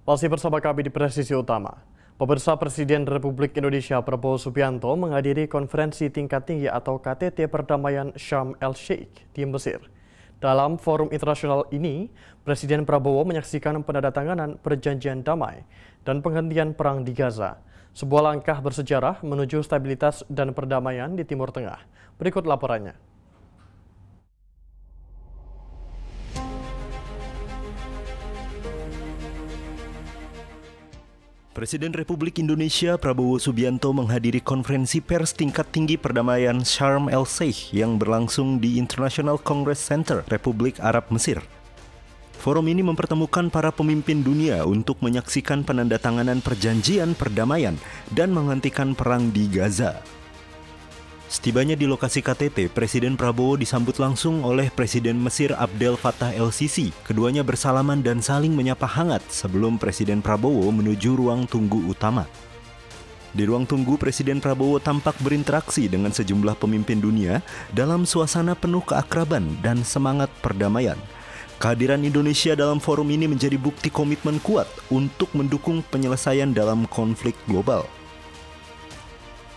Masih bersama kami di Presisi Utama. Pemirsa, Presiden Republik Indonesia Prabowo Subianto menghadiri konferensi tingkat tinggi atau KTT Perdamaian Sharm el-Sheikh di Mesir. Dalam forum internasional ini, Presiden Prabowo menyaksikan penandatanganan perjanjian damai dan penghentian perang di Gaza. Sebuah langkah bersejarah menuju stabilitas dan perdamaian di Timur Tengah. Berikut laporannya. Presiden Republik Indonesia Prabowo Subianto menghadiri konferensi pers tingkat tinggi perdamaian Sharm el-Sheikh yang berlangsung di International Congress Center, Republik Arab Mesir. Forum ini mempertemukan para pemimpin dunia untuk menyaksikan penandatanganan perjanjian perdamaian dan menghentikan perang di Gaza. Setibanya di lokasi KTT, Presiden Prabowo disambut langsung oleh Presiden Mesir Abdel Fattah el-Sisi. Keduanya bersalaman dan saling menyapa hangat sebelum Presiden Prabowo menuju ruang tunggu utama. Di ruang tunggu, Presiden Prabowo tampak berinteraksi dengan sejumlah pemimpin dunia dalam suasana penuh keakraban dan semangat perdamaian. Kehadiran Indonesia dalam forum ini menjadi bukti komitmen kuat untuk mendukung penyelesaian dalam konflik global.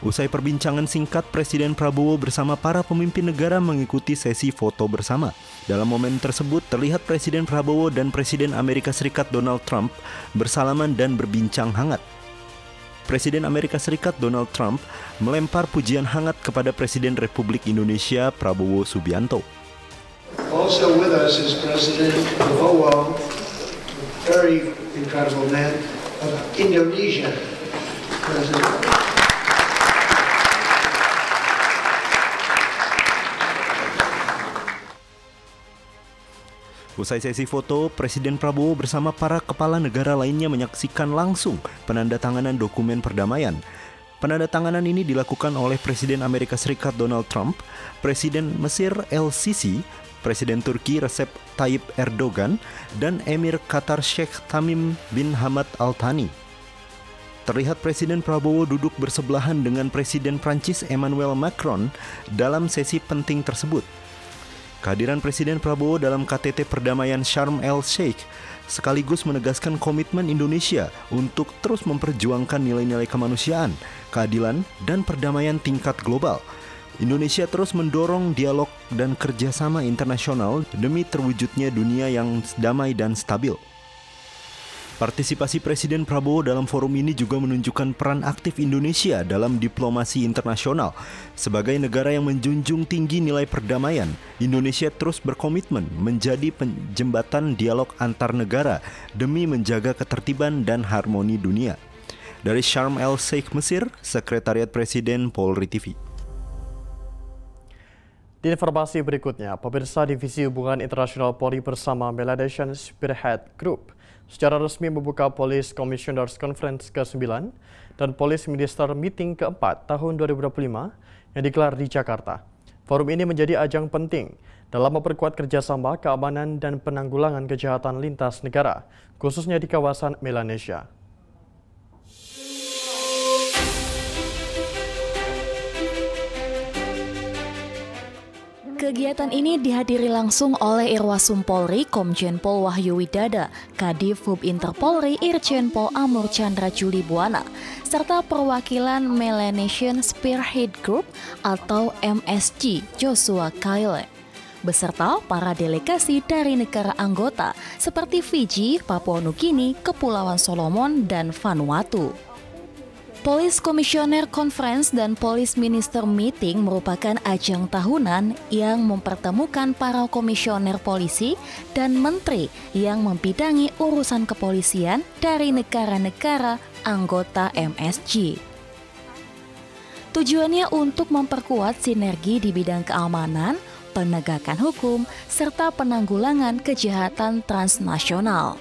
Usai perbincangan singkat, Presiden Prabowo bersama para pemimpin negara mengikuti sesi foto bersama. Dalam momen tersebut, terlihat Presiden Prabowo dan Presiden Amerika Serikat Donald Trump bersalaman dan berbincang hangat. Presiden Amerika Serikat Donald Trump melempar pujian hangat kepada Presiden Republik Indonesia Prabowo Subianto. Also with us is President Prabowo, very incredible man of Indonesia. President. Usai sesi foto, Presiden Prabowo bersama para kepala negara lainnya menyaksikan langsung penandatanganan dokumen perdamaian. Penandatanganan ini dilakukan oleh Presiden Amerika Serikat Donald Trump, Presiden Mesir el-Sisi, Presiden Turki Recep Tayyip Erdogan, dan Emir Qatar Sheikh Tamim bin Hamad Al Thani. Terlihat Presiden Prabowo duduk bersebelahan dengan Presiden Prancis Emmanuel Macron dalam sesi penting tersebut. Kehadiran Presiden Prabowo dalam KTT Perdamaian Sharm el-Sheikh sekaligus menegaskan komitmen Indonesia untuk terus memperjuangkan nilai-nilai kemanusiaan, keadilan, dan perdamaian tingkat global. Indonesia terus mendorong dialog dan kerjasama internasional demi terwujudnya dunia yang damai dan stabil. Partisipasi Presiden Prabowo dalam forum ini juga menunjukkan peran aktif Indonesia dalam diplomasi internasional. Sebagai negara yang menjunjung tinggi nilai perdamaian, Indonesia terus berkomitmen menjadi jembatan dialog antar negara demi menjaga ketertiban dan harmoni dunia. Dari Sharm el-Sheikh, Mesir, Sekretariat Presiden Polri TV. Di informasi berikutnya, pemirsa Divisi Hubungan Internasional Polri bersama Malaysian Spearhead Group secara resmi membuka Police Commissioners Conference ke-9 dan Police Minister Meeting ke-4 tahun 2025 yang digelar di Jakarta. Forum ini menjadi ajang penting dalam memperkuat kerjasama keamanan dan penanggulangan kejahatan lintas negara, khususnya di kawasan Melanesia. Kegiatan ini dihadiri langsung oleh Irwasum Polri, Komjen Pol Wahyu Widada, Kadif Hub Interpolri Irjen Pol Amur Chandra Juli Buana, serta perwakilan Melanesian Spearhead Group atau MSG Joshua Kyle, beserta para delegasi dari negara anggota seperti Fiji, Papua Nugini, Kepulauan Solomon, dan Vanuatu. Police Commissioner Conference dan Police Minister Meeting merupakan ajang tahunan yang mempertemukan para komisioner polisi dan menteri yang membidangi urusan kepolisian dari negara-negara anggota MSG. Tujuannya untuk memperkuat sinergi di bidang keamanan, penegakan hukum, serta penanggulangan kejahatan transnasional.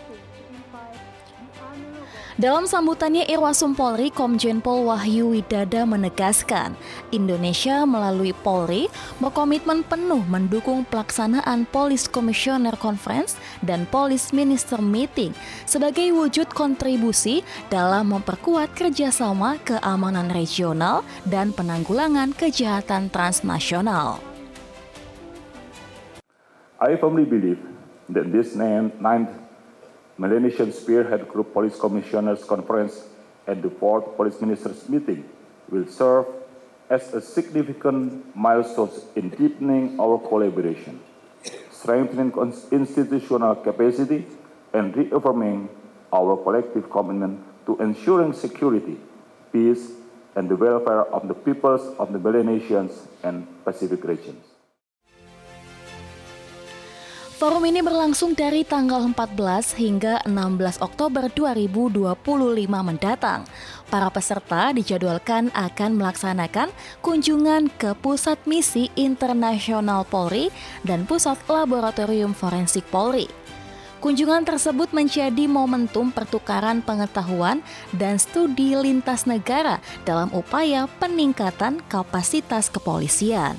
Dalam sambutannya, Irwasum Polri, Komjen Pol Wahyu Widada menegaskan, Indonesia melalui Polri berkomitmen penuh mendukung pelaksanaan Police Commissioner Conference dan Police Minister Meeting sebagai wujud kontribusi dalam memperkuat kerjasama keamanan regional dan penanggulangan kejahatan transnasional. I firmly believe that this ninth Melanesian Spearhead Group Police Commissioners Conference and the 4th Police Ministers Meeting will serve as a significant milestone in deepening our collaboration, strengthening institutional capacity, and reaffirming our collective commitment to ensuring security, peace, and the welfare of the peoples of the Melanesians and Pacific regions. Forum ini berlangsung dari tanggal 14 hingga 16 Oktober 2025 mendatang. Para peserta dijadwalkan akan melaksanakan kunjungan ke Pusat Misi Internasional Polri dan Pusat Laboratorium Forensik Polri. Kunjungan tersebut menjadi momentum pertukaran pengetahuan dan studi lintas negara dalam upaya peningkatan kapasitas kepolisian.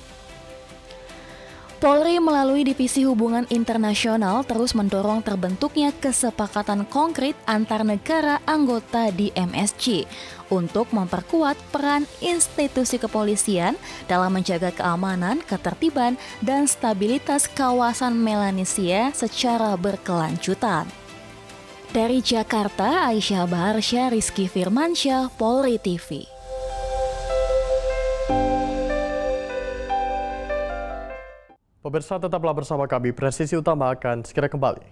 Polri melalui Divisi Hubungan Internasional terus mendorong terbentuknya kesepakatan konkret antar negara anggota di MSC untuk memperkuat peran institusi kepolisian dalam menjaga keamanan, ketertiban, dan stabilitas kawasan Melanesia secara berkelanjutan. Dari Jakarta, Aisyah Baharsya, Rizky Firmansyah, Polri TV. Pemirsa, tetaplah bersama kami. Presisi Utama akan segera kembali.